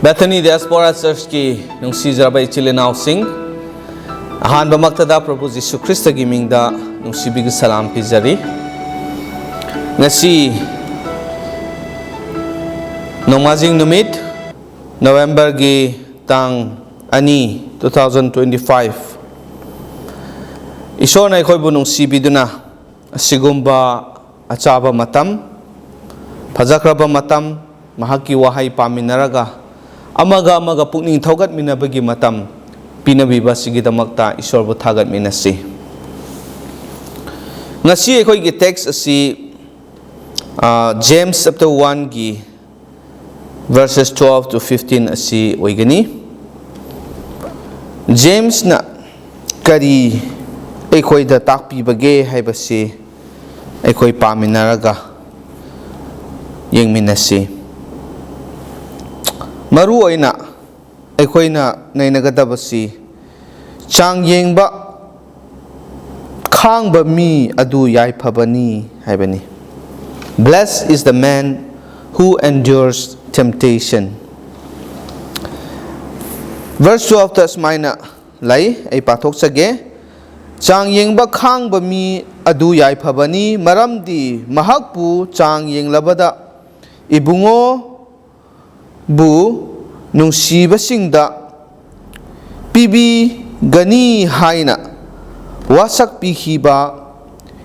Bethany Diaspora Church ki nung si Jarabay Chilinao Singh ahan ba magtada Prabhu Jisu Krista gi mingda nung si big salam pizari ngasi Nomazing numit November gi tang ani 2025 Isor na ikoy bunong si biduna sigumba achaba matam pajakraba matam mahaki wahay paminaraga amaga pukning thogat minabagi matam pinabiba sigidamakta isorbo thagat minasi ngasi ekoi gi text asi James chapter 1 gi verses 12 to 15 asi oigani James na kari ekoi da takpi bage haibasi ekoi paminaraga yengminasi Maru oina ekoina nainagadabasi Changyeng ba Khangba mi adu Yaiphabani haibani Blessed is the man who endures temptation. Verse 12 tas maina lai ay pathok sage Changyeng ba Khangba mi adu Yaiphabani maramdi Mahak pu Changyeng labada ibungo bu nungsibasingda pibi gani haina wasak pihiba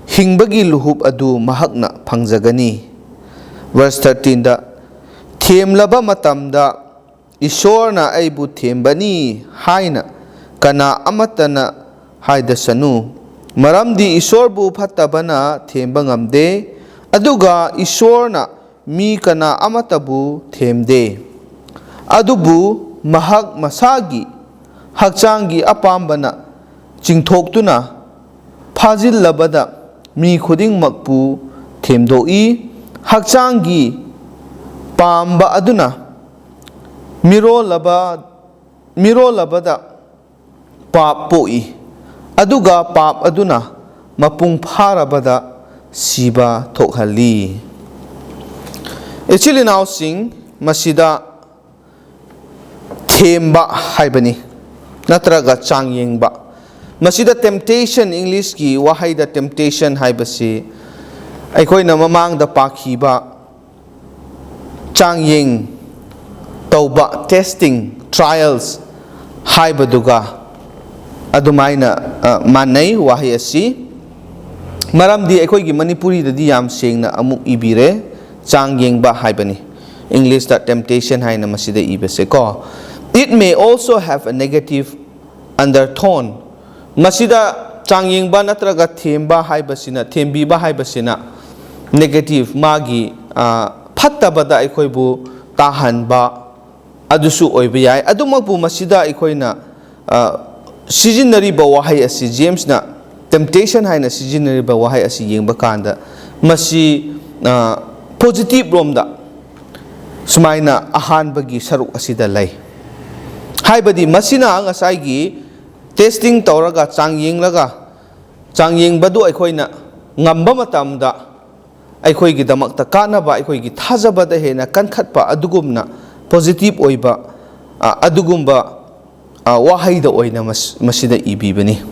hingbagi luhub adu mahakna pangjagani verse 13 da themlaba matamda isorna aibu thembani haina kana amatana haidasanu maramdi isorbu phatabana themba ngamde aduga isorna mi kana amatabu themde adubu mahak masagi hakchangi apambana chingthoktuna phajil labada mi khuding makpu themdoi hakchangi pamba aduna miro labada pap poi aduga pap aduna mapung pharabada siba thokhali Actually now sing masida themba haibani natraga Changyeng ba masida temptation English ki wahai da temptation haibasi aikoi na mamang da pakhiba Changyeng tauba testing trials haibaduga adumaina manai wahai asi maramdi aikoi gi Manipuri da di yam sengna amuk ibire Changyeng ba haibani English da temptation haina masida ibase ko It may also have a negative undertone. Masida Changyeng ba natraga themba haibasina thembi ba haibasina negative magi phattabada aikoibu tahanba adusu oiba yai adumagbu masida aikoina sijinariba wahai asi James na temptation haina sijinariba wahai asi yengba kanda masi positive romda sumaina ahanbagi saruk asida lai haibadi masina ngasaigi testing tawraga Changyeng badu aikoina ngamba matamda aikoigi damakta kanaba aikoigi thajabada hena kankhatpa adugumna positive oiba adugumba wahaida oina masida ibibani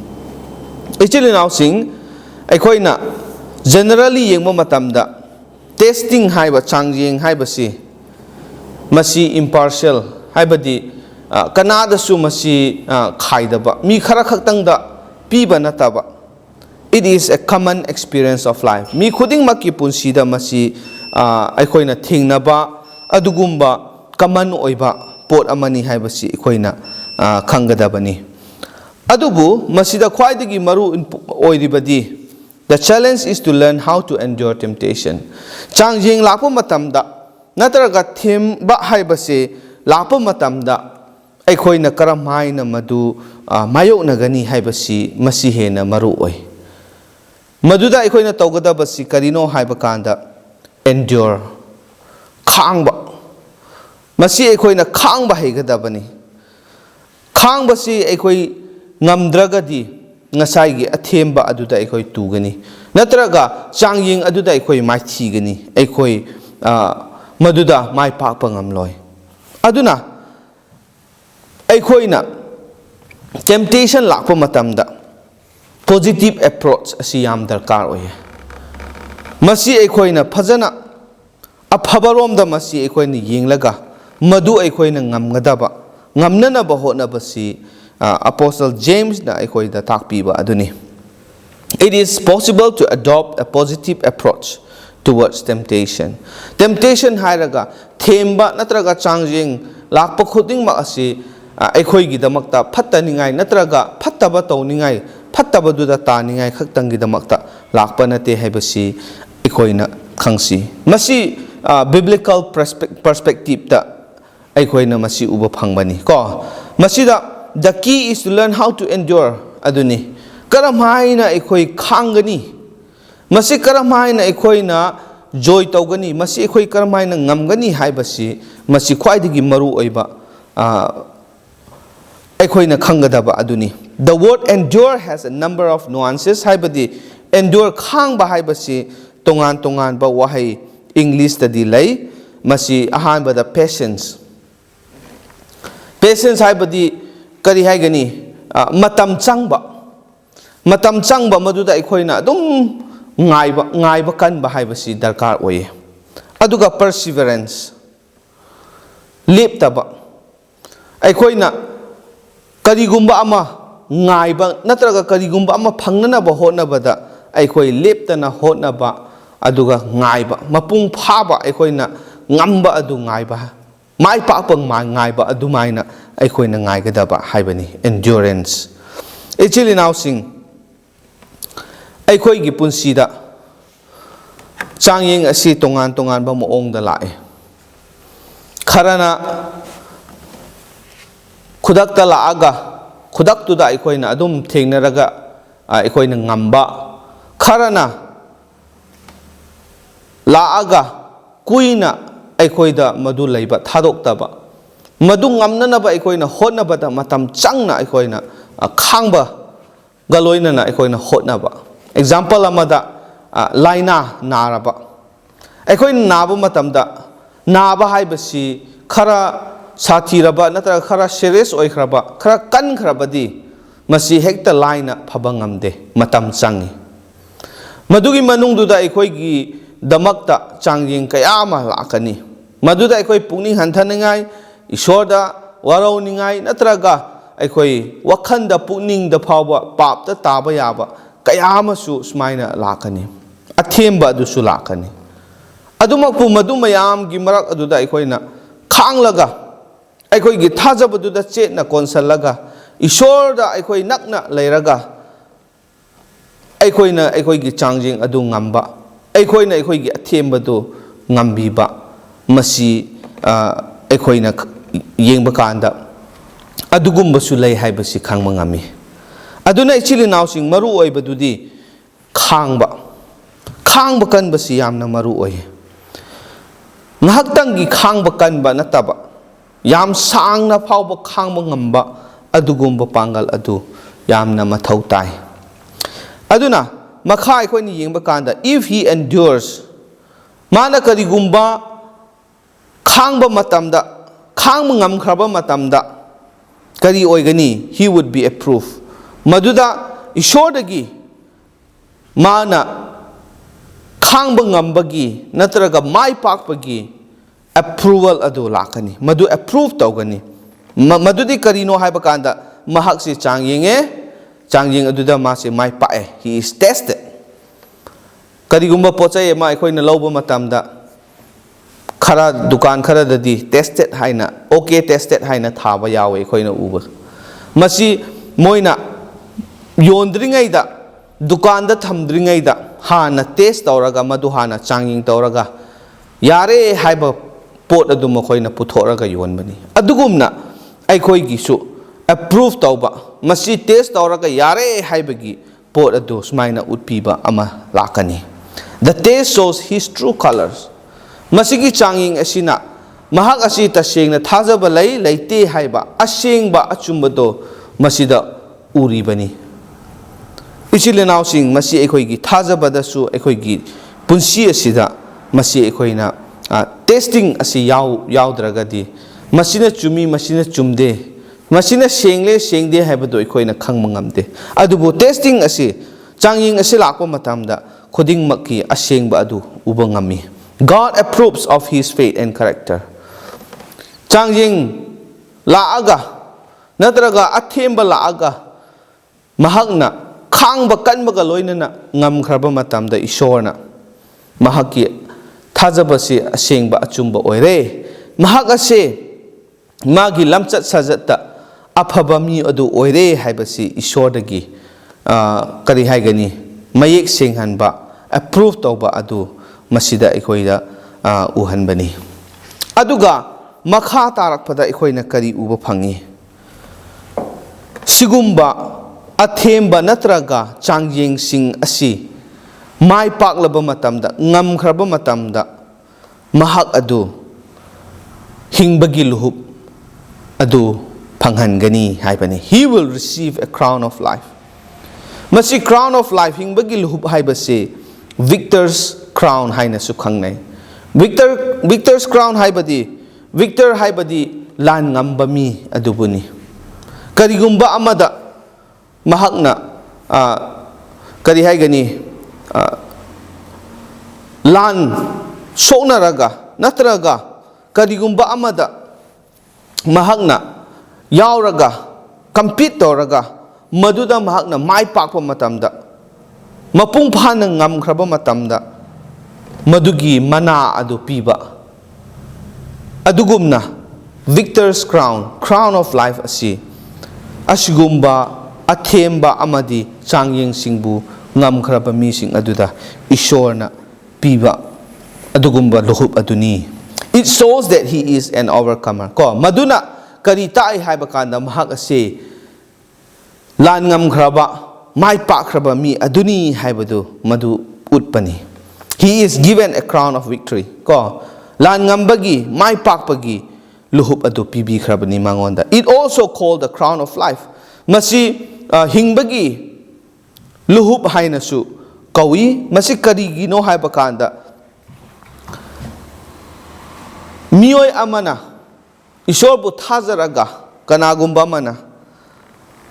actually now sing aikoina generally yengba matamda testing haiba Changyeng haibasi masi impartial haibadi kanada su masi khaidaba mi khara khaktangda piba nataba it is a common experience of life mi khuding makki punsida masi aikoina thingnaba adugumba common oiba pot amani haibasi aikoina khangadabani adubu masida khwaidagi maru oiribadi the challenge is to learn how to endure temptation Changyeng lakpa matamda natraga themba haibase lakpa matamda aikoina karam haina madu mayoknagani haibasi masi hena maru oi maduda aikoina tawgadabasi karino haiba kanda endure khangba masi aikoina khangba haigadabani khangbasi aikoi ngamdragadi ngasai athemba aduda aikoi tugani natraga Changyeng aduda aikoi maithigani aikoi maduda mai pakpa ngamloi aduna ꯑꯩꯈꯣꯏꯅ temptation lakpa matamda positive approach asi yam darkar oye masi ꯑꯩꯈꯣꯏꯅ ꯐꯖꯅ ꯑꯐꯕꯔꯣꯝꯗ ꯃꯁꯤ ꯑꯩꯈꯣꯏꯅ ꯌꯦꯡꯂꯒ ꯃꯗꯨ ꯑꯩꯈꯣꯏꯅ ꯉꯝꯒꯗꯕ ꯉꯝꯅꯅꯕ ꯍꯣꯠꯅꯕꯁꯤ Apostle James na ꯑꯩꯈꯣꯏꯗ ꯇꯥꯛꯄꯤꯕ ꯑꯗꯨꯅꯤ. It is possible to adopt a positive approach towards temptation. Temptation hairaga themba natraga changjeng lakpa khudingmak asi ꯑꯩꯈꯣꯏꯒꯤꯗꯃꯛꯇ ꯐꯠꯇꯅꯤꯡꯉꯥꯏ ꯅꯠꯇ꯭ꯔꯒ ꯐꯠꯇꯕ ꯇꯧꯅꯤꯡꯉꯥꯏ ꯐꯠꯇꯕꯗꯨꯗ ꯇꯥꯅꯤꯡꯉꯥꯏ ꯈꯛꯇꯪꯒꯤꯗꯃꯛꯇ ꯂꯥꯛꯄ ꯅꯠꯇꯦ ꯍꯥꯏꯕꯁꯤ ꯑꯩꯈꯣꯏꯅ ꯈꯪꯁꯤ. ꯃꯁꯤ biblical perspective-ꯇ ꯑꯩꯈꯣꯏꯅ ꯃꯁꯤ ꯎꯕ ꯐꯪꯕꯅꯤ ꯀꯣ. ꯃꯁꯤꯗ the key is to learn how to endure ꯑꯗꯨꯅꯤ. ꯀꯔꯝꯍꯥꯏꯅ ꯑꯩꯈꯣꯏ ꯈꯥꯡꯒꯅꯤ, ꯃꯁꯤ ꯀꯔꯝꯍꯥꯏꯅ ꯑꯩꯈꯣꯏꯅ joy ꯇꯧꯒꯅꯤ, ꯃꯁꯤ ꯑꯩꯈꯣꯏ ꯀꯔꯝꯍꯥꯏꯅ ꯉꯝꯒꯅꯤ ꯍꯥꯏꯕꯁꯤ ꯃꯁꯤ ꯈ꯭ꯋꯥꯏꯗꯒꯤ ꯃꯔꯨꯑꯣꯏꯕ ꯑꯩꯈꯣꯏꯅ ꯈꯪꯒꯗꯕ ꯑꯗꯨꯅꯤ. The word endure has a number of nuances. 하이버디 endure ꯈꯥꯡꯕ 하이버시 동안 동안바 와하이 잉글리시ꯗꯗꯤ ꯂꯩ. ꯃꯁꯤ ꯑꯍꯥꯟꯕꯗ patience. Patience 하이버디 ꯀꯔꯤ 하이ꯒꯅꯤ? 마tam ꯆꯪꯕ ꯃꯗꯨꯗ ꯑꯩꯈꯣꯏꯅ ꯑꯗꯨꯝ ꯉꯥꯏꯕ ꯀꯟꯕ 하이버시ꯗꯔꯀꯥꯔ ꯑꯣꯏꯌꯦ. ꯑꯗꯨꯒ perseverance ꯂꯦꯞꯇꯕ ꯑꯩꯈꯣꯏꯅ ꯀꯔꯤꯒꯨꯝꯕ ꯑꯃ ꯉꯥꯏꯕ ꯅꯠꯇ꯭ꯔꯒ ꯀꯔꯤꯒꯨꯝꯕ ꯑꯃ ꯐꯪꯅꯅꯕ ꯍꯣꯠꯅꯕꯗ ꯑꯩꯈꯣꯏ ꯂꯦꯞꯇꯅ ꯍꯣꯠꯅꯕ ꯑꯗꯨꯒ ꯉꯥꯏꯕ ꯃꯄꯨꯡ ꯐꯥꯕ ꯑꯩꯈꯣꯏꯅ ꯉꯝꯕ ꯑꯗꯨ ꯉꯥꯏꯕ ꯃꯥꯏ ꯄꯥꯛꯄ ꯉꯥꯏꯕ ꯑꯗꯨꯃꯥꯏꯅ ꯑꯩꯈꯣꯏꯅ ꯉꯥꯏꯒꯗꯕ ꯍꯥꯏꯕꯅꯤ endurance. ꯏꯆꯤꯜ ꯏꯅꯥꯎꯁꯤꯡ ꯑꯩꯈꯣꯏꯒꯤ ꯄꯨꯟꯁꯤꯗ ꯆꯥꯡꯌꯦꯡ ꯑꯁꯤ ꯇꯣꯉꯥꯟ ꯇꯣꯉꯥꯟꯕ ꯃꯑꯣꯡꯗ ꯂꯥꯛꯑꯦ. ꯈꯔꯅ ꯈꯨꯗꯛꯇ ꯂꯥꯛꯑꯒ ꯈꯨꯗꯛꯇꯨꯗ ꯑꯩꯈꯣꯏꯅ ꯑꯗꯨꯝ ꯊꯦꯡꯅꯔꯒ ꯑꯩꯈꯣꯏꯅ ꯉꯝꯕ, ꯈꯔꯅ ꯂꯥꯛꯑꯒ ꯀꯨꯏꯅ ꯑꯩꯈꯣꯏꯗ ꯃꯗꯨ ꯂꯩꯕ ꯊꯥꯗꯣꯛꯇꯕ, ꯃꯗꯨ ꯉꯝꯅꯅꯕ ꯑꯩꯈꯣꯏꯅ ꯍꯣꯠꯅꯕꯗ ꯃꯇꯝ ꯆꯪꯅ ꯑꯩꯈꯣꯏꯅ ꯈꯥꯡꯕꯒ ꯂꯣꯏꯅꯅ ꯑꯩꯈꯣꯏꯅ ꯍꯣꯠꯅꯕ. ꯑꯦꯛꯖꯥꯝꯄꯜ ꯑꯃꯗ ꯂꯥꯏꯅꯥ ꯅꯥꯔꯕ ꯑꯩꯈꯣꯏꯅ ꯅꯥꯕ ꯃꯇꯝꯗ ꯅꯥꯕ ꯍꯥꯏꯕꯁꯤ ꯈꯔ ꯁꯥꯊꯤꯔꯕ ꯅꯠꯇ꯭ꯔꯒ ꯈꯔ ꯁꯦꯔꯤꯌꯁ ꯑꯣꯏꯈ꯭ꯔꯕ ꯈꯔ ꯀꯟꯈ꯭ꯔꯕꯗꯤ ꯃꯁꯤ ꯍꯦꯛꯇ ꯂꯥꯏꯅ ꯐꯕ ꯉꯝꯗꯦ, ꯃꯇꯝ ꯆꯪꯏ. ꯃꯗꯨꯒꯤ ꯃꯅꯨꯡꯗꯨꯗ ꯑꯩꯈꯣꯏꯒꯤꯗꯃꯛꯇ ꯆꯥꯡꯌꯦꯡ ꯀꯌꯥ ꯑꯃ ꯂꯥꯛꯀꯅꯤ. ꯃꯗꯨꯗ ꯑꯩꯈꯣꯏ ꯄꯨꯛꯅꯤꯡ ꯍꯟꯊꯅꯤꯡꯉꯥꯏ, ꯏꯁꯣꯔꯗ ꯋꯥꯔꯧꯅꯤꯡꯉꯥꯏ ꯅꯠꯇ꯭ꯔꯒ ꯑꯩꯈꯣꯏ ꯋꯥꯈꯟꯗ ꯄꯨꯛꯅꯤꯡꯗ ꯐꯥꯎꯕ ꯄꯥꯞꯇ ꯇꯥꯕ ꯌꯥꯕ ꯀꯌꯥ ꯑꯃꯁꯨ ꯁꯨꯃꯥꯏꯅ ꯂꯥꯛꯀꯅꯤ. ꯑꯊꯦꯝꯕ ꯑꯗꯨꯁꯨ ꯂꯥꯛꯀꯅꯤ. ꯑꯗꯨꯃꯛꯄꯨ ꯃꯗꯨ ꯃꯌꯥꯝꯒꯤ ꯃꯔꯛ ꯑꯗꯨꯗ ꯑꯩꯈꯣꯏꯅ ꯈꯥꯡꯂꯒ ꯑꯩꯈꯣꯏꯒꯤ ꯊꯥꯖꯕꯗꯨꯗ ꯆꯦꯠꯅ ꯀꯣꯟꯁꯜꯂꯒ ꯏꯁꯣꯔꯗ ꯑꯩꯈꯣꯏ ꯅꯛꯅ ꯂꯩꯔꯒ ꯑꯩꯈꯣꯏꯅ ꯑꯩꯈꯣꯏꯒꯤ ꯆꯥꯡꯌꯦꯡ ꯑꯗꯨ ꯉꯝꯕ, ꯑꯩꯈꯣꯏꯅ ꯑꯩꯈꯣꯏꯒꯤ ꯑꯊꯦꯝꯕꯗꯨ ꯉꯝꯕꯤꯕ, ꯃꯁꯤ ꯑꯩꯈꯣꯏꯅ ꯌꯦꯡꯕ ꯀꯥꯟꯗ ꯑꯗꯨꯒꯨꯝꯕꯁꯨ ꯂꯩ ꯍꯥꯏꯕꯁꯤ ꯈꯪꯕ ꯉꯝꯃꯤ. ꯑꯗꯨꯅ ꯏꯆꯤꯜ ꯏꯅꯥꯎꯁꯤꯡ ꯃꯔꯨ ꯑꯣꯏꯕꯗꯨꯗꯤ ꯈꯥꯡꯕ ꯀꯟꯕꯁꯤ ꯌꯥꯝꯅ ꯃꯔꯨ ꯑꯣꯏ. ꯉꯥꯏꯍꯥꯛꯇꯪꯒꯤ ꯈꯥꯡꯕ ꯀꯟꯕ ꯅꯠꯇꯕ ꯌꯥꯝ ꯁꯥꯡꯅ ꯐꯥꯎꯕ ꯈꯥꯡꯕ ꯉꯝꯕ ꯑꯗꯨꯒꯨꯝꯕ ꯄꯥꯡꯒꯜ ꯑꯗꯨ ꯌꯥꯝꯅ ꯃꯊꯧ ꯇꯥꯏ. ꯑꯗꯨꯅ ꯃꯈꯥ ꯑꯩꯈꯣꯏꯅ ꯌꯦꯡꯕ ꯀꯥꯟꯗ if he endures, ꯃꯥꯅ ꯀꯔꯤꯒꯨꯝꯕ ꯈꯥꯡꯕ ꯃꯇꯝꯗ ꯈꯥꯡꯕ ꯉꯝꯈ꯭ꯔꯕ ꯃꯇꯝꯗ ꯀꯔꯤ ꯑꯣꯏꯒꯅꯤ? He would be approved. ꯃꯗꯨꯗ ꯏꯁꯣꯔꯗꯒꯤ ꯃꯥꯅ ꯈꯥꯡꯕ ꯉꯝꯕꯒꯤ ꯅꯠꯇ꯭ꯔꯒ ꯃꯥꯏ ꯄꯥꯛꯄꯒꯤ approval ꯑꯗꯨ ꯂꯥꯛꯀꯅꯤ. ꯃꯗꯨ approve ꯇꯧꯒꯅꯤ. ꯃꯗꯨꯗꯤ ꯀꯔꯤꯅꯣ ꯍꯥꯏꯕ ꯀꯥꯟꯗ ꯃꯍꯥꯛꯁꯤ ꯆꯥꯡꯌꯦꯡ ꯑꯗꯨꯗ ꯃꯥꯁꯤ ꯃꯥꯏ ꯄꯥꯛꯑꯦ. He is tested. ꯀꯔꯤꯒꯨꯝꯕ ꯄꯣꯠꯆꯩ ꯑꯃ ꯑꯩꯈꯣꯏꯅ ꯂꯧꯕ ꯃꯇꯝꯗ ꯈꯔ ꯗꯨꯀꯥꯟ ꯈꯔꯗꯗꯤ tested 하이나 okay tested 하이나 타바 야we ꯑꯩꯈꯣꯏꯅ 우버. ꯃꯁꯤ ꯃꯣꯏꯅ ꯌꯣꯟꯗ꯭ꯔꯤꯉꯩꯗ ꯗꯨꯀꯥꯟꯗ ꯊꯝꯗ꯭ꯔꯤꯉꯩꯗ ꯍꯥꯟꯅ ꯇꯦꯁ ꯇꯧꯔꯒ ꯃꯗꯨ ꯍꯥꯟꯅ ꯆꯥꯡꯌꯦꯡ ꯇꯧꯔꯒ ꯌꯥꯔꯦ ꯍꯥꯏꯕ ꯄꯣꯠ ꯑꯗꯨ ꯃꯈꯣꯏꯅ ꯄꯨꯊꯣꯛꯔꯒ ꯌꯣꯟꯕꯅꯤ. ꯑꯗꯨꯒꯨꯝꯅ ꯑꯩꯈꯣꯏꯒꯤꯁꯨ approve ꯇꯧꯕ, ꯃꯁꯤ ꯇꯦꯁ ꯇꯧꯔꯒ ꯌꯥꯔꯦ ꯍꯥꯏꯕꯒꯤ ꯄꯣꯠ ꯑꯗꯨ ꯁꯨꯃꯥꯏꯅ ꯎꯠꯄꯤꯕ ꯑꯃ ꯂꯥꯛꯀꯅꯤ. The taste shows his true colors. ꯃꯁꯤꯒꯤ ꯆꯥꯡꯌꯦꯡ ꯑꯁꯤꯅ ꯃꯍꯥꯛ ꯑꯁꯤ ꯇꯁꯦꯡꯅ ꯊꯥꯖꯕ ꯂꯩꯇꯦ ꯍꯥꯏꯕ ꯑꯁꯦꯡꯕ ꯑꯆꯨꯝꯕꯗꯣ ꯃꯁꯤꯗ ꯎꯔꯤꯕꯅꯤ. ꯏꯆꯤꯜ ꯏꯅꯥꯎꯁꯤꯡ, ꯃꯁꯤ ꯑꯩꯈꯣꯏꯒꯤ ꯊꯥꯖꯕꯗꯁꯨ ꯑꯩꯈꯣꯏꯒꯤ ꯄꯨꯟꯁꯤ ꯑꯁꯤꯗ ꯃꯁꯤ ꯑꯩꯈꯣꯏꯅ ꯇꯦꯁꯇꯤꯡ ꯑꯁꯤ ꯌꯥꯎꯗ꯭ꯔꯒꯗꯤ ꯃꯁꯤꯅ ꯆꯨꯝꯃꯤ ꯃꯁꯤꯅ ꯆꯨꯝꯗꯦ masina sengle sengde haibado ikhoina khangma ngamde adubu testing asi changyeng asi lakpa matamda khuding makki asengba adu uba ngami. God approves of his faith and character. Changyeng laaga natraga athemba laaga mahakna khangba kanbaga loinana ngamkhraba matamda ishorna mahakki thajabasi asengba achumba oire. Mahak ase magi lamchat sajatta afaba mi adu oire haibasi ishordagi kari haigani mayek senghanba approve tawba adu masida ikhoida uhanbani. Aduga makha tarakpada ikhoina kari uba phangi sigumba athemba natraga changyeng sing asi mai paklaba matamda ngamkhraba matamda mahak adu hingbagi luhup adu panghangani haibani. He will receive a crown of life. Masi crown of life hingbagi luhup haibase victor's crown haina su khangnai. Victor's crown haibadi victor haibadi lan ngamba mi adubuni. Karigumba amada mahakna kari haigani lan soknaraga natraga karigumba amada mahakna yauraga compete toraga maduda mahakna mai pakpa matamda mapung phana ngamkhraba matamda madugi mana adu piba adugumna victor's crown of life asi asigumba athemba amadi changyeng singbu ngamkhraba mi sing aduda ishorna piba adugumba luhup aduni. It shows that he is an overcomer. Ko maduna kari tai haiba kanda mahak ase lan ngamkhraba mai pakhraba mi aduni haibadu madu utpani. He is given a crown of victory. Ko lan ngambagi mai pakpagi luhup adu pibi khrabani mangonda. It also called the crown of life. Masi hingbagi luhup hainasu kawi masi karigi no haiba kanda miyoi amana isorbu thazaraga kanagumba mana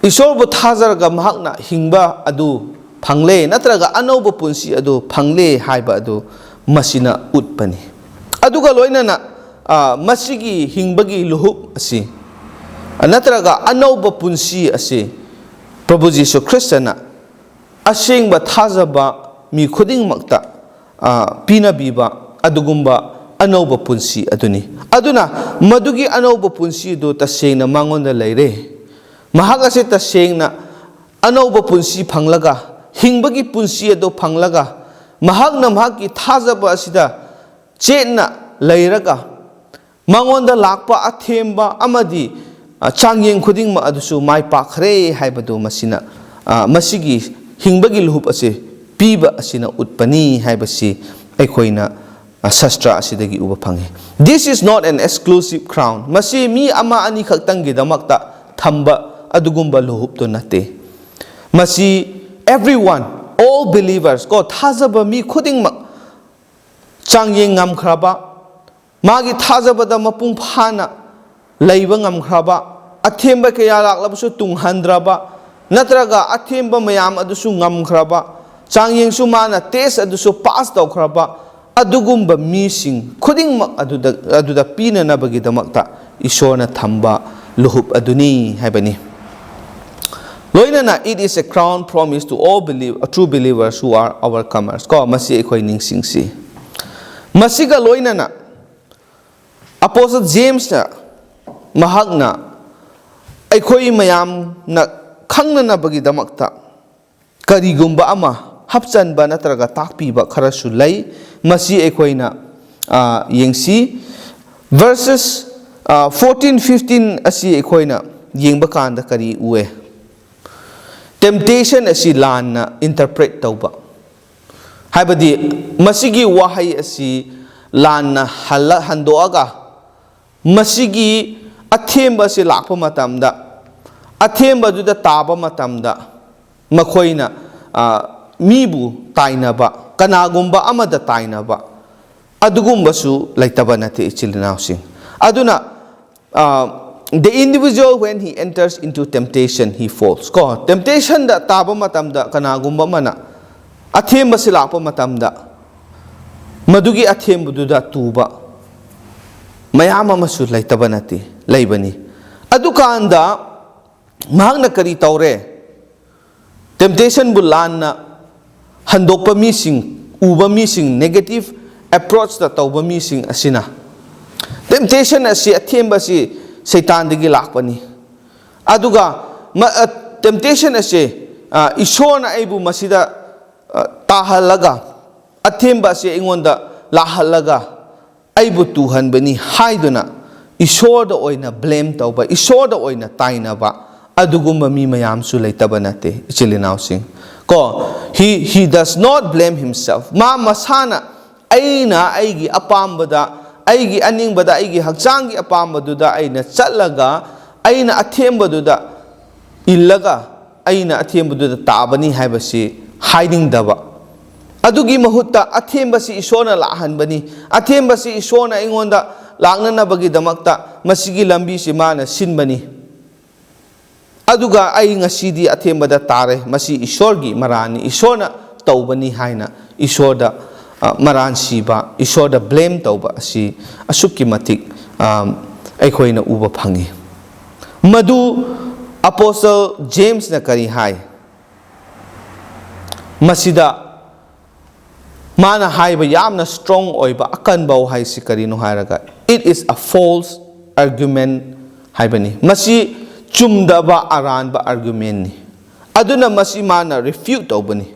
isorbu thazaraga mahakna hingba adu phangle natraga anoba punsi adu phangle haiba adu masina utpani. Aduga loinana masigi hingbagi luhup asi natraga anoba punsi asi Prabhu Jisu Kristana asengba thazaba mi khuding makta pinabiba adugumba anoba punsi aduni. Aduna madugi anoba punsi do tasengna mangonda leire. Mahak ase tasengna anoba punsi phanglaga hingbagi punsi ado phanglaga mahakna mahaki thazaba asida chetna leiraga mangonda lakpa athemba amadi changyeng khuding ma adusu mai pakhre haibadu masina masigi hingbagi luhup ase piba asina utpani haibasi aikhoina sastra asidagi uba phangi. This is not an exclusive crown. Masi mi ama ani khaktangi damakta thamba adugumba luhup to nate. Masi everyone, all believers ko thazaba mi khuding mak changyeng ngamkhraba magi thazabada mapung phana leiba ngamkhraba athemba kaya laklabusu tunghandraba natraga athemba mayam adusu ngamkhraba changyeng su mana test adusu pass tawkhraba adugumba mising khuding mak aduda pina nabagi damakta ishorna thamba luhup aduni haibani. Loinana it is a crown promised to all true believers who are overcomers. Ko masi ekhoi ningsingsi masiga loinana Apostle James na mahakna ekhoi mayam na khangnana bagi damakta karigumba ama hapchanba natraga takpiba kharasu lei masi ekhoina yengsi verses 14-15 asi ekhoina yengba kanda kari uwe temptation asi lanna interpret tauba haibadi masigi wahai asi lanna handoaga masigi athemba si lakpa matamda athemba juda taba matamda makhoina mibu tainaba kanagumba amada tainaba adugumba su laitaba nate ichilinausing aduna the individual when he enters into temptation he falls. Ko temptation da taba matamda kanagumba mana athemba silakpa matamda madugi athembududa tuba mayam amasu laitaba nati laibani adukanda mahakna kari tawre temptation bulanna handokpa mising uba mising negative approach da tawba mising asina temptation asi athemba si Satan digi lakpani aduga temptation ase ishona aibu masida tahalaga athemba ase ingonda lahalaga aibu tuhanbani haiduna ishoda oina blame tauba ishoda oina tainaba adugumba mi mayam su leitaba nate ichilinau sing ko he does not blame himself ma masana aina aigi apambada aigi aningbada aigi hakchangi apambaduda aina chatlaga aina athembaduda illaga aina athembaduda tabani haibasi hiding daba adugi mahutta athembasi isona lahanbani athembasi isona ingonda laknanabagi damakta masigi lambi si mana sinbani aduga ai ngasidi athembada tare masi isorgi marani isona tawbani haina isoda maran siba isoda blame tauba si asukki matik aikoina uba phangi madu apostle James na kari hai masida mana haiba yamna strong oiba akan bau hai si kari no hairaga it is a false argument haibani masi chumdaba aranba argument ni aduna masi mana refute taubani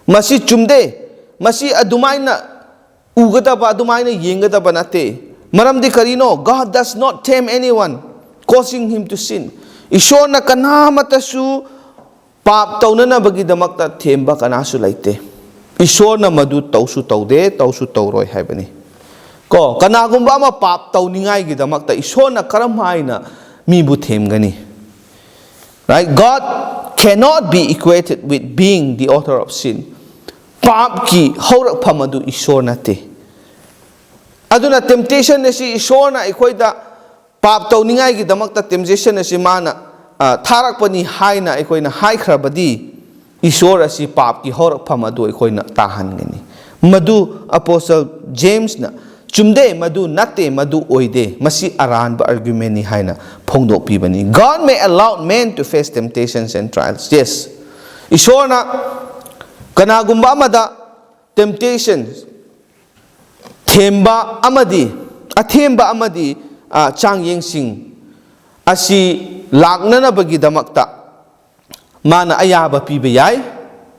masi chumde masi adumaina ugadaba adumaina yengadaba nate maramdi karino God does not tempt anyone causing him to sin ishona kanamatasu pap taunana bagi damakta themba kanasu laite ishona madu tausu taude tausu tauroi haibani ko kanagumba ma pap tauningai gi damakta ishona karam haina mibu themgani right God cannot be equated with being the author of sin pap ki horak phamadu ishor nate aduna temptation ne si ishor na ikoida pap tauningai gi damakta temptation ne si mana tharak pani haina ikoina haikrabadi ishor asi pap ki horak phamadu ikoina tahan gani madu apostle James na chumde madu nate madu oide masi aran ba argument ni haina phongdok pi bani God may allow men to face temptations and trials yes ishor na kanagumba amada temptations themba amadi athemba amadi changyeng sing asi laknana bagi damakta mana ayaba piba yai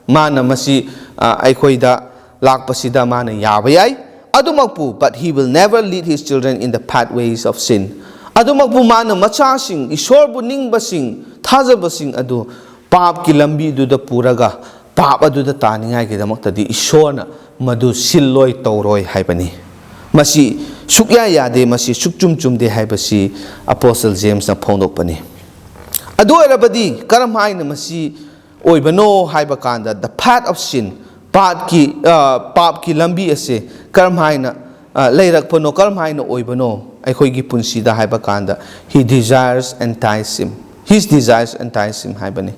mana masi aikoida lakpasida mana yaba yai adumakpu but he will never lead his children in the pathways of sin adumakpu mana macha sing ishorbu ningba sing thajaba sing adu pap ki lambi du da puraga pap aduda taningai gi damakta di ishona madu silloi tauroi haibani masi sukya yade masi sukchum chumde haibasi apostle James na phongdokpani adu erabadi karam haina masi oibano haiba kanda the path of sin pap ki lambi ase karam haina leirakpano karam haina oibano aikoi gi punsida haiba kanda his desires entice him haibani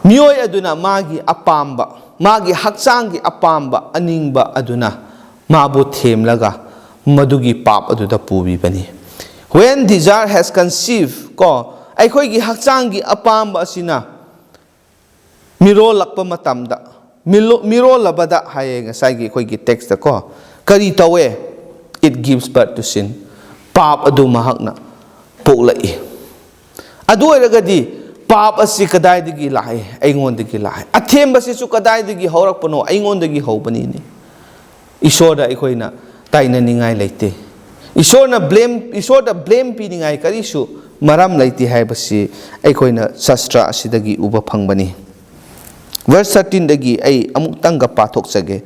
miyoi aduna magi apamba magi hakchangi apamba aningba aduna mabu themlaga madugi pap aduda pubi bani when desire has conceived ko aikoi gi hakchangi apamba asina miro lakpa matamda miro labada haye ngasai gi koi gi text ko kari tawe it gives birth to sin pap adu mahakna poklai adu eragadi pap asi kadai digi lai aingon digi lai athemba si su kadai digi horakpano aingon digi hobani ni isoda ikoina taina ningai leite isona blame pi ningai kari su maram leite haibasi aikoina shastra asidagi uba phangbani verse 13 dagi ai amuk tanga pathok sage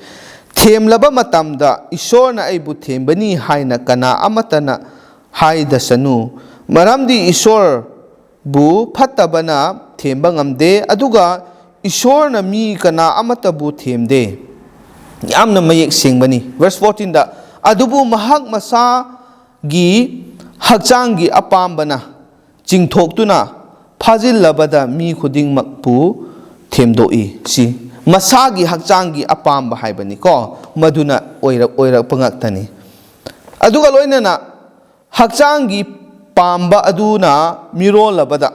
themlaba matamda isona aibu thembani haina kana amatana haida sanu maramdi isor bu phatabana themba ngamde aduga ishorna mi kana amata bu themde yamna mayek sengbani verse 14 da adubu mahak masa gi Hakchangi apambana chingthoktuna phajillabada mi khudingmakpu themdoi si masagi hakchangi apamba haibani ko maduna oirak pangaktani aduga loinana hakchangi pamba aduna mirolabada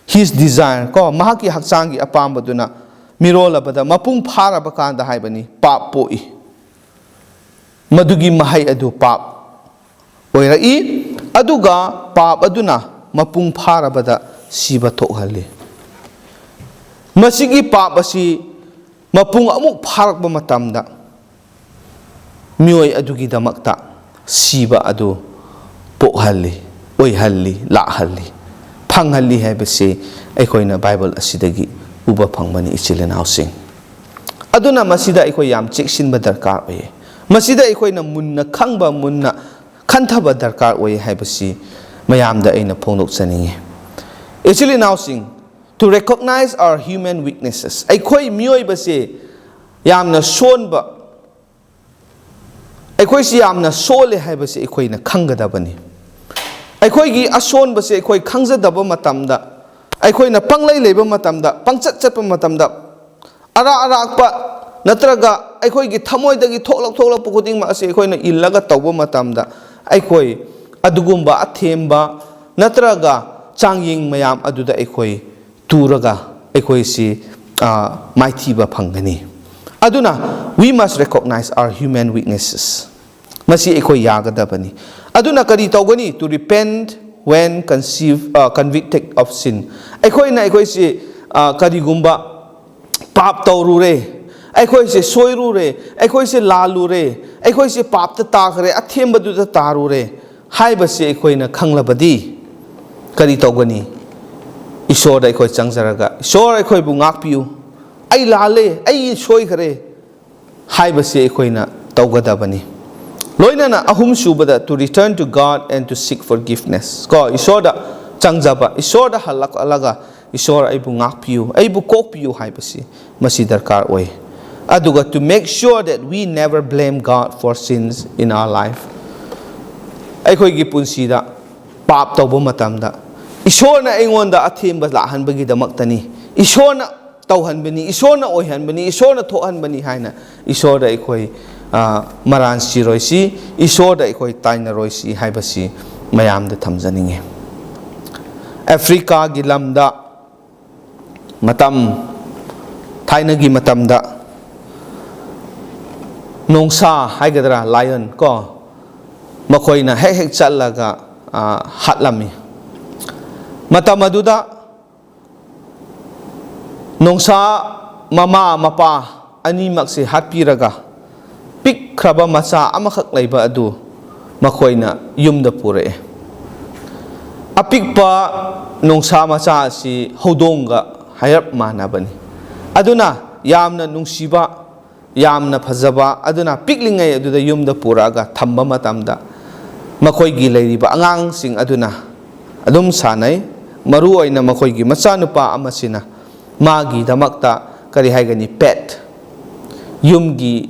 his desire ko mahaki hakchangi apamba duna mirolabada mapung pharaba kanda haibani pap poi madugi mahai adu pap oirai aduga pap aduna mapung pharabada siba thokhalli masigi pap asi mapung amuk pharakba matamda mioi adugi damakta siba adu pokhalli oihalli lahalli phanghalli haibase aikoina bible asidagi uba phangmani ichilena sing aduna masida aikoi yam cheksinba darkar oye masida aikoina munna khangba munna khanthaba darkar oye haibasi mayamda aina phongdok chaninge actually now sing to recognize our human weaknesses aikoi mioi base yamna sonba aikoi si yamna sole haibase aikoi na khangadabani aikoi gi ason base aikoi khangjadaba matamda aikoi na panglai leba matamda pangchat chatpa matamda ara arakpa natraga aikoi gi thamoidagi tholak pukuding ma ase aikoi na illaga tawba matamda aikoi adugumba athemba natraga changyeng mayam aduda aikoi turaga aikoi si maithiba phangani aduna we must recognize our human weaknesses masi aikoi yagadabani aduna kari tawgani to repent when convicted of sin aikoi na aikoi si karigumba pap tawrure aikoi se soirure aikoi se lalure aikoi se pap ta takre athemba du ta tarure haibase aikoi na khanglabadi kari tawgani ishor aikoi changjaraga ishor aikoi bu ngakpiu ai lale ai soi khare haibase aikoi na tawgadabani loinana ahum subada to return to God and to seek forgiveness ko ishor da changjaba ishor da halak alaga ishor ai bu ngakpiu ai bu kokpiu haibase masi darkar oi aduga to make sure that we never blame God for sins in our life aikoi gi punsida pap tawba matamda ishorna aingonda athemba lahanbagi damaktani ishorna tawhanbani ishorna oihanbani ishorna thohanbani haina ishorda aikoi maran siroisi ishorda aikoi taina roisi haibasi mayamda thamjaninge Africa gi lamda matam thaina gi matamda nongsa haigadra lion ko makoina hek challaga hatlami matam aduda nongsa mama mapa animak se hatpiraga pik khraba macha amakhak leiba adu makoina yumda pure apikpa nongsa macha si hodonga hayap manabani aduna yamna nungsiba yamna phajaba aduna piklingai aduda yumda puraga thamba matamda makoi gi leiriba angang sing aduna adum sanai maru oina makoi gi machanupa amasina magi damakta kari haigani pet yumgi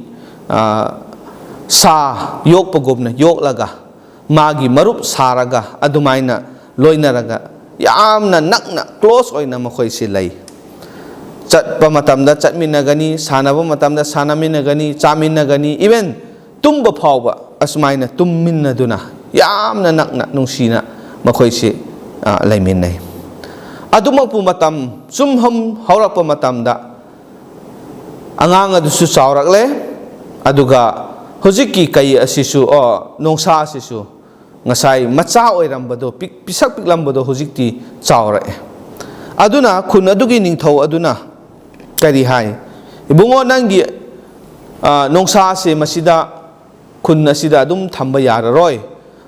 sa yokpagumna yoklaga magi marup saraga adumaina loinaraga yamna nakna close oina makoi si lei chatpa matamda chatminagani sanaba matamda sanaminagani chaminagani even tumba phawba asmaina tumminnaduna yamna nakna nungsina makoi si laiminai adumakpu matam sumham haurakpa matamda angang adusu chawrakle aduga hojiki kai asisu nongsa asisu ngasai macha oirambado pisak piklambado hojikti chawrae aduna khun adugi ningthau aduna kari hai ibungo nangi nongsa se masida khun asida adum thamba yararoi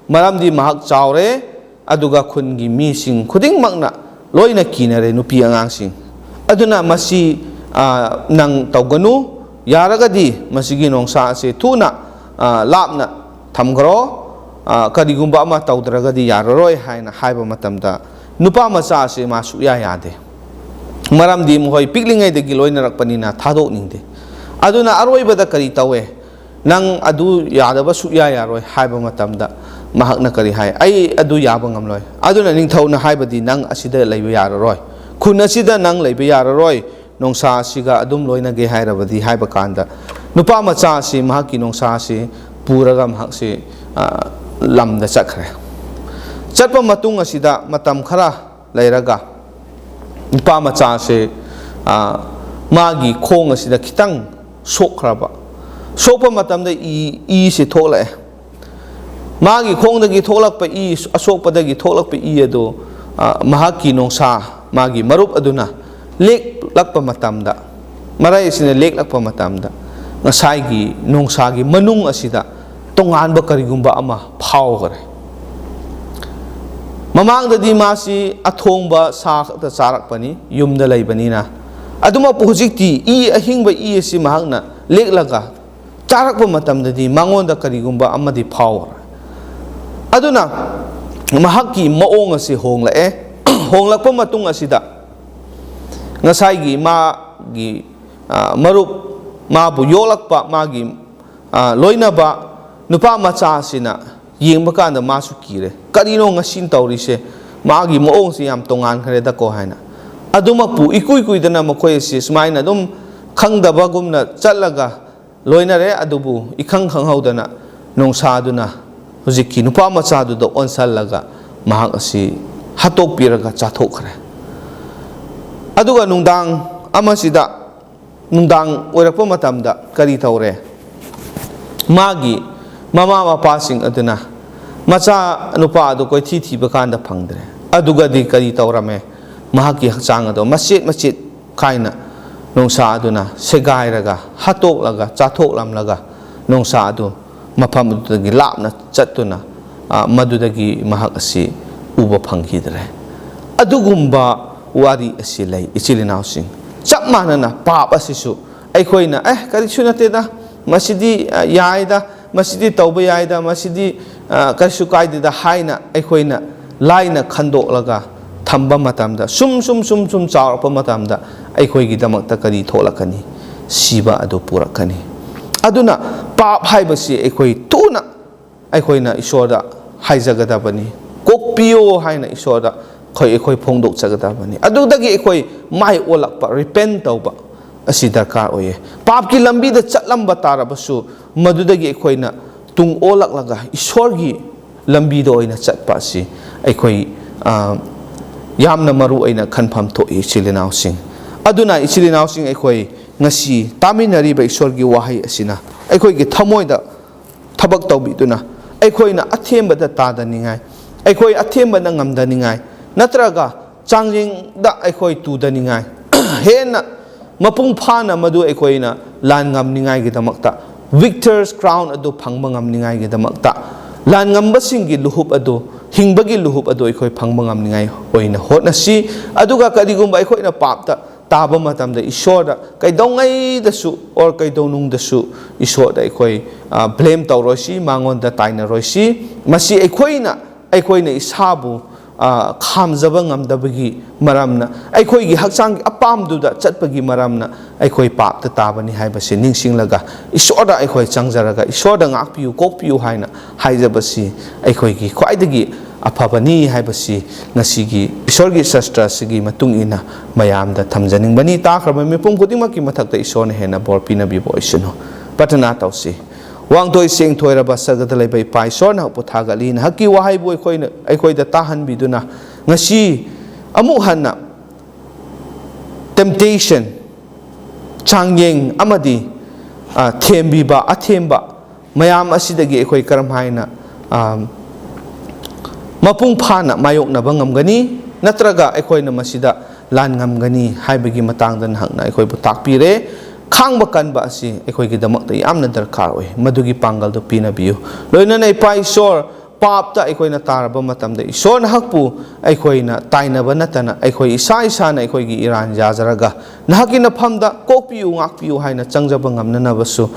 maramdi mahak chawre aduga khun gi mi sing khuding makna loina kinare nupi angang sing aduna masi nang tawganu yaragadi masigi nongsa se thuna lapna thamgro karigumba ama tawdragadi yararoi haina haiba matamda nupa macha se masu ya yade maramdi mohoi piklingai de giloina rakpanina thadok ningde aduna aroi bada kari tawe nang adu yadaba su ya yaroi haiba matamda mahakna kari hai ai adu yaba ngamloi aduna ningthau na haibadi nang asida leiba yararoi khun asida nang leiba yararoi nongsa asiga adum loina ge hairabadi haiba kanda nupa macha si mahaki nongsa si puraga mahak si lamda chakre chatpa matung asida matam khara leiraga nupa macha si magi khong asida khitang sokhraba sokpa matamda i si tholae magi khongdagi tholakpa i asokpadagi tholakpa i ado mahaki nongsa magi marup aduna lek lakpa matamda marai sina lek lakpa matamda ngasai nongsa gi manung asida tongan ba karigumba ama phawgare mamang dadi masi athongba sa ta charak pani yumda leibani na aduma pujikti i ahingba i si mahakna lek laga charak pa matamdadi mangonda karigumba amadi phawgare aduna mahakki maong asi honglae honglakpa matung asida ngasai gi magi marup mabu yolakpa magi loinaba nupa macha sina yengba kanda masu kire karino ngasin tawrise magi maong si yam tongan khare da ko haina aduma pu ikui kuidana makoi si smaina dum khangdaba gumna chatlaga loinare adubu ikhang khanghaudana nongsa duna hujikki nupa macha du do onsallaga mahak asi hatok piraga chathok khare aduga nungdang amasida nungdang oirakpa matamda kari tawre magi mama mapa sing aduna macha nupa adu koi thi bakanda phangdre aduga di kari tawrame mahaki hakchang ado machet khaina nongsa aduna segairaga hatok laga chathok lamlaga nongsa adu mafam adudagi lapna chattuna madudagi mahak asi uba phangkhidre adugumba wari asi lei ichilinaw sing chap manana pap asisu aikoina karisu nateda masidi yaida masidi tauba yaida masidi karisu kaidida haina aikoina laina khandoklaga thamba matamda sum chawrpa matamda aikoigi damakta kari tholakani siba adu purakani aduna pap haibasi aikoi tuna aikoina isorda haijagadabani kokpiyo haina isorda khoi phongdok chagadabani adudagi ekhoi mai olakpa repent tauba asi darkar oye pap ki lambi da chatlamba tarabasu madudagi ekhoina tung olaklaga isorgi lambi do oina chatpa si ekhoi yamna maru oina khanpham thoi chilinaw sing aduna ichilinaw sing ekhoi ngasi taminari ba isorgi wahai asina ekhoi gi thamoi da thabak tawbiduna ekhoina athemba da tadaningai ekhoi athemba na ngamdaningai natraga Changyeng da ekhoi tudaningai hena mapung phana madu ekhoina lan ngamningai gi damakta victor's crown adu phangba ngamningai gi damakta lan ngamba singi luhup adu hingbagi luhup adu ekhoi phangba ngamningai oina hotnasi aduga kadigumba ekhoina papta taba matamda isorda kaidongai dasu or kaidonung dasu isorda ekhoi blame tawrosi mangonda taina roisi masi ekhoina isabu khamjaba ngamdabagi maramna aikhoigi hakchang apamduda chatpagi maramna aikoi papta tabani haibasi ningsinglaga isorda aikoi changjaraga isorda ngakpiu kokpiu haina haijabasi aikhoigi khwaidagi afabani haibasi ngasigi isorgi shastra sigi matungina mayamda thamjaningbani takraba mipum khudimaki mathakta isorna hena bor pinabibo isino patana tausi wangtoi seng thoiraba sagada leibai pai sorna puthagali na haki wahai boi khoida tahan biduna ngasi amu hanna temptation Changyeng amadi thembiba athemba mayam asidagi ekhoi karam haina mapung phana mayokna bangamgani natraga ekhoina masida lan ngamgani haibagi matangdan hakna ekhoi bu takpire Khangba kanba asi ekhoi gi damakta yamna darkar oi madugi pangal do pinabiu loina nei pai sor papta ekhoi na taraba matamda isor na hakpu ekhoi na taina banatana ekhoi isa na ekhoi gi iran jajaraga nahaki na phamda kokpiu ngakpiu haina changjaba ngamna na basu